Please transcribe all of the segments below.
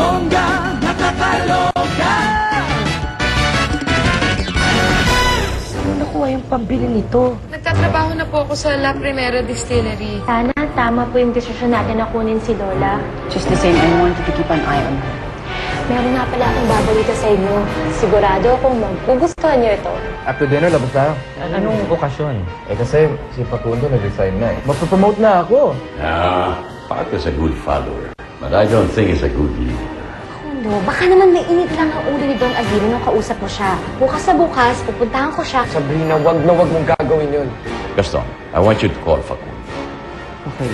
bongga, nakakaloka. Saan nakuha yung pambili nito? Nagtatrabaho na po ako sa La Primera Distillery. Sana tama po yung desisyon natin na kunin si Lola. Just the same, I wanted to keep an eye on her. Meron nga pala akong babalita sa inyo. Sigurado akong magugustuhan niyo ito. After dinner, labas tayo. Anong okasyon? Eh kasi si Facundo nag-resign na eh. Mapapromote na ako. Pat is a good follower, but I don't think he's a good leader. Kundo, baka naman may init lang ang ulo ni Don Aguirre nung kausap mo siya. Bukas sa bukas, pupuntahan ko siya. Sabrina, wag na wag mong gagawin yun. Gaston, I want you to call Facundo. Okay.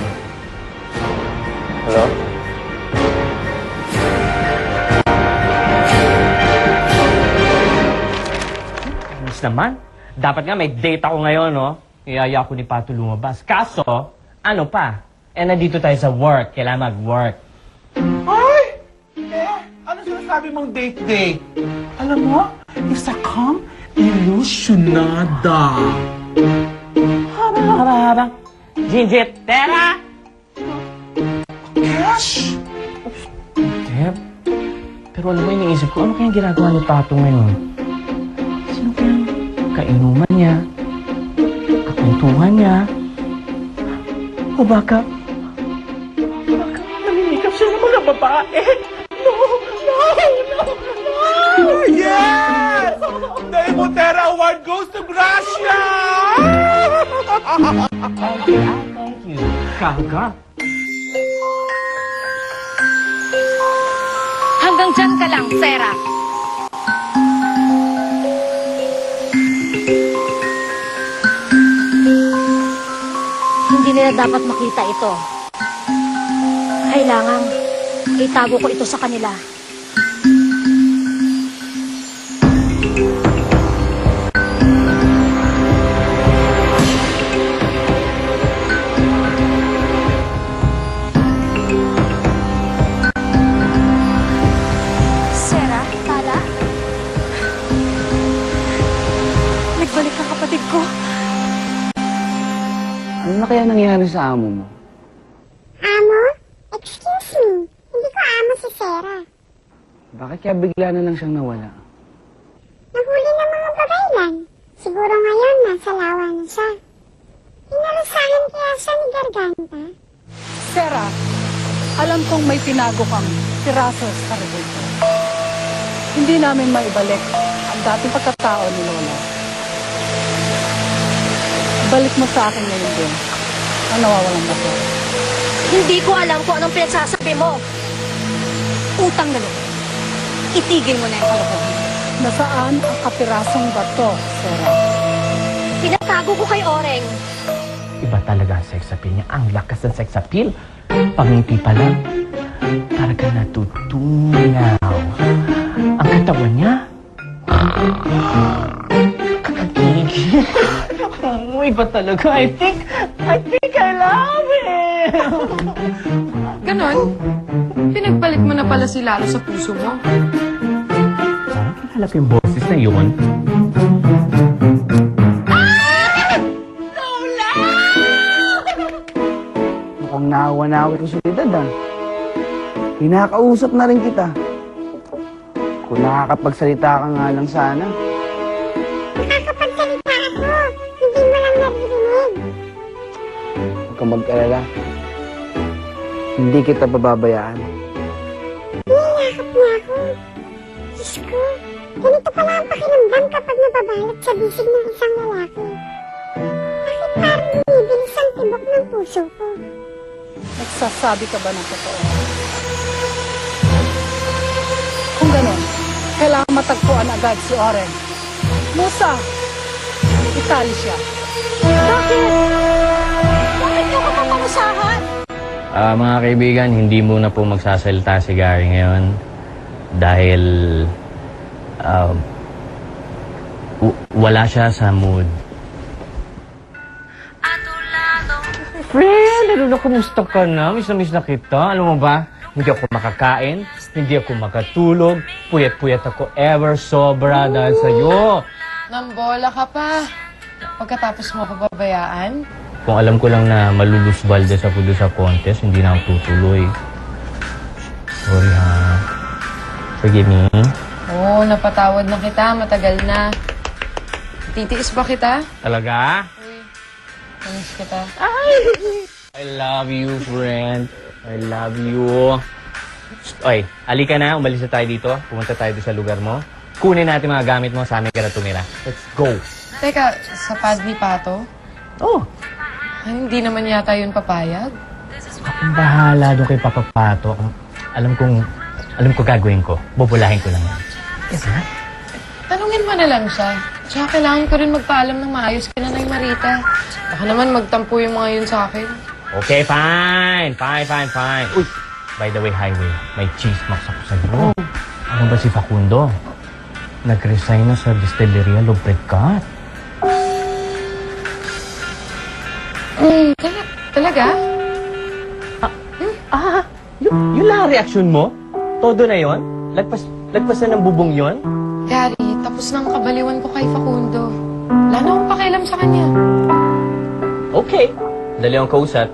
Hello? Miss naman, dapat nga may date ako ngayon, no? Iyaya ko ni Pato lumabas. Kaso, ano pa? Eh, nandito tayo sa work. Kailangan mag-work. Ay! Ano sinasabi mong date-date? Alam mo, isa kang ilusyonada. Habang. Ginjit, Tera! Cash! Tep, pero alam mo, iniisip ko, ano kayang ginagawa ni Pato ngayon? Sino kayang kainuman niya? Kakwentuhan niya? O baka naminikap siya ng mga babae? No! Yes! The Imotera Award goes to Gracia! Thank you. Kaga. Hanggang dyan ka lang, Sarah. Hindi nila dapat makita ito. Kailangan itago ko ito sa kanila. Sarah, Tala? Nagbalik ang kapatid ko. Ano na kaya nangyari sa amo mo? Amo? Excuse me, hindi ko amo si Sarah. Bakit kaya bigla na lang siyang nawala? Nahuli ng mga babaylan. Siguro ngayon nasa lawa na siya. Inalusahan kaya siya ni Garganta. Sarah, alam kong may tinago kang piraso sa rebulto. Hindi namin maibalik ang dating pagkatao ni Lola. Balik mo sa akin ngayon din ang nawawalang bato. Hindi ko alam kung anong pinagsasabi mo. Utang na loob. Itigil mo na yung kalokohan. Nasaan ang kapirasong bato, Sarah? Pinatago ko kay Oreng. Iba talaga ang sex appeal niya. Ang lakas ng sex appeal. Pangiti pa lang. Para ka natutunaw. Ang katawan niya. Kakagigil. Iba talaga. I think I love him. Ganon? Pinagpalit mo na pala si Lalo sa puso mo. Parang kilala ko yung boses na yun. Mukhang naawa-nawa ko sa edad, ah. Kinakausap na rin kita. Kung nakakapagsalita ka nga lang sana. Nakakapagsalita ako. Hindi mo lang naririnig. Huwag kang mag-alala. Hindi kita pababayaan. Niyakap niya ako. Diyos ko, ganito pala ang pakiramdam kapag nababalot sa bisig ng isang lalaki. Bakit parang binibilis ang tibok ng puso ko? Nagsasabi ka ba ng totoo? Kung ganon, kailangan matagpuan agad si Oren. Musa, itali siya. Bakit? Bakit niyo ko papamusahan? Mga kaibigan, hindi muna po magsasalita si Gary ngayon dahil wala siya sa mood. Friend, ano na, kumusta ka na? Miss na kita. Alam mo ba, hindi ako makakain, hindi ako makatulog, puyat-puyat ako ever sobra dahil sa'yo. Nambola ka pa. Pagkatapos mo ako babayaan? Kung alam ko lang na malulusbalde sa pulo sa contest, hindi na ako tutuloy. Sorry ha. forgive me? Oo, napatawad na kita. Matagal na. Titiis ba kita? Talaga? Miss kita. I love you, friend. I love you. Oy, alika na. Umalis na tayo dito. Pumunta tayo doon sa lugar mo. Kunin natin mga gamit mo. Sa amin ka na tumira. Let's go. Teka, sa pad ni Pato? Oh, Ay, hindi naman yata yun papayag. akong bahala doon kay Papa Pato. Alam ko gagawin ko. Bubulahin ko lang yan. Yes, ha? Tanungin mo na lang siya. Tsaka kailangan ko rin magpaalam ng maayos kina Nay Marita. Baka naman magtampo yung mga yun sa akin. Okay, fine. Fine. Uy, by the way, Highway, may chismox ako sa'yo. Ano ba si Facundo? Nag-resign na sa Distilleria Lubregat. Talaga? Yun lang ang reaksyon mo? Todo na yon? Lagpas na ng bubong yon? Gary, tapos nang kabaliwan ko kay Facundo. Wala na akong pakialam sa kanya. Okay. Dali akong kausap,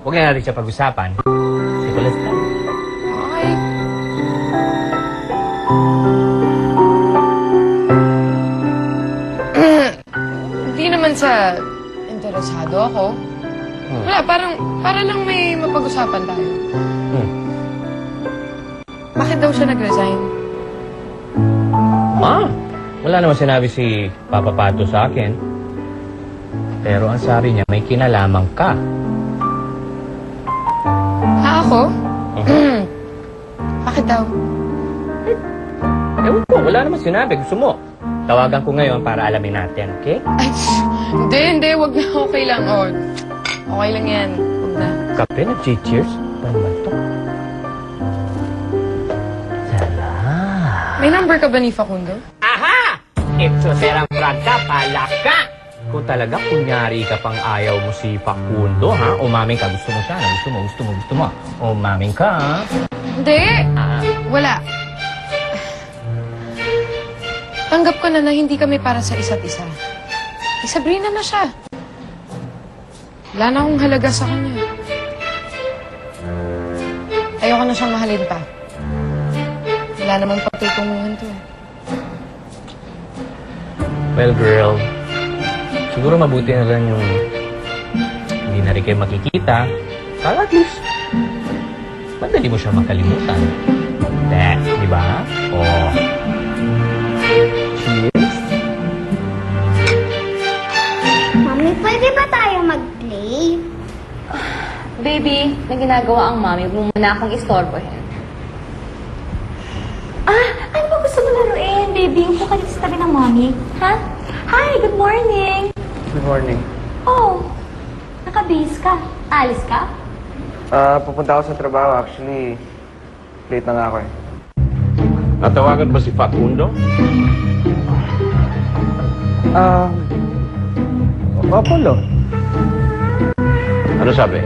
huwag na natin siya pag-usapan. Sikulas ka. Okay. Hindi naman sa interesado ako. Wala, para lang may mapag-usapan tayo. Bakit daw siya nag-resign? Ma, wala naman sinabi si Papa Pato sa akin. Pero ang sabi niya, may kinalaman ka. Ako? Bakit daw? Ewan ko, wala naman sinabi. Gusto mo? Tawagan ko ngayon para alamin natin, okay? Ay, hindi, wag na. Okay lang. Oh, okay lang yan. Wag na. Kape, nag-cheers? Ano naman to? Salamat. May number ka ba ni Facundo? Aha! Ito, serang pragka, palaka! Kung talaga kunyari ka pang ayaw mo si Facundo, ha? Umaming ka, gusto mo siya, na gusto mo. Umaming ka, ha? Hindi. Wala. Tanggap ko na hindi kami para sa isa't isa. Sabrina na siya. Wala na akong halaga sa kanya. Ayoko na siyang mahalin pa. Wala namang patutunguhan to. Well, girl, siguro mabuti na lang yung hindi na rin kayo makikita. Para at least, madali mo siya makalimutan. Di ba? Oh. Cheers. Mami, pwede ba tayo mag-play? Baby, may ginagawa ang mami. Huwag mo muna akong istorbohin. Ano ba gusto mo laruin, baby? Upo ka dito sa tabi ng mami. Ha? Hi, good morning. Good morning. Oh, nakabihis ka. Alis ka? Pupunta ako sa trabaho. Actually, late na nga ako eh. Natawagan ba si Facundo? Apollo. Ano sabi?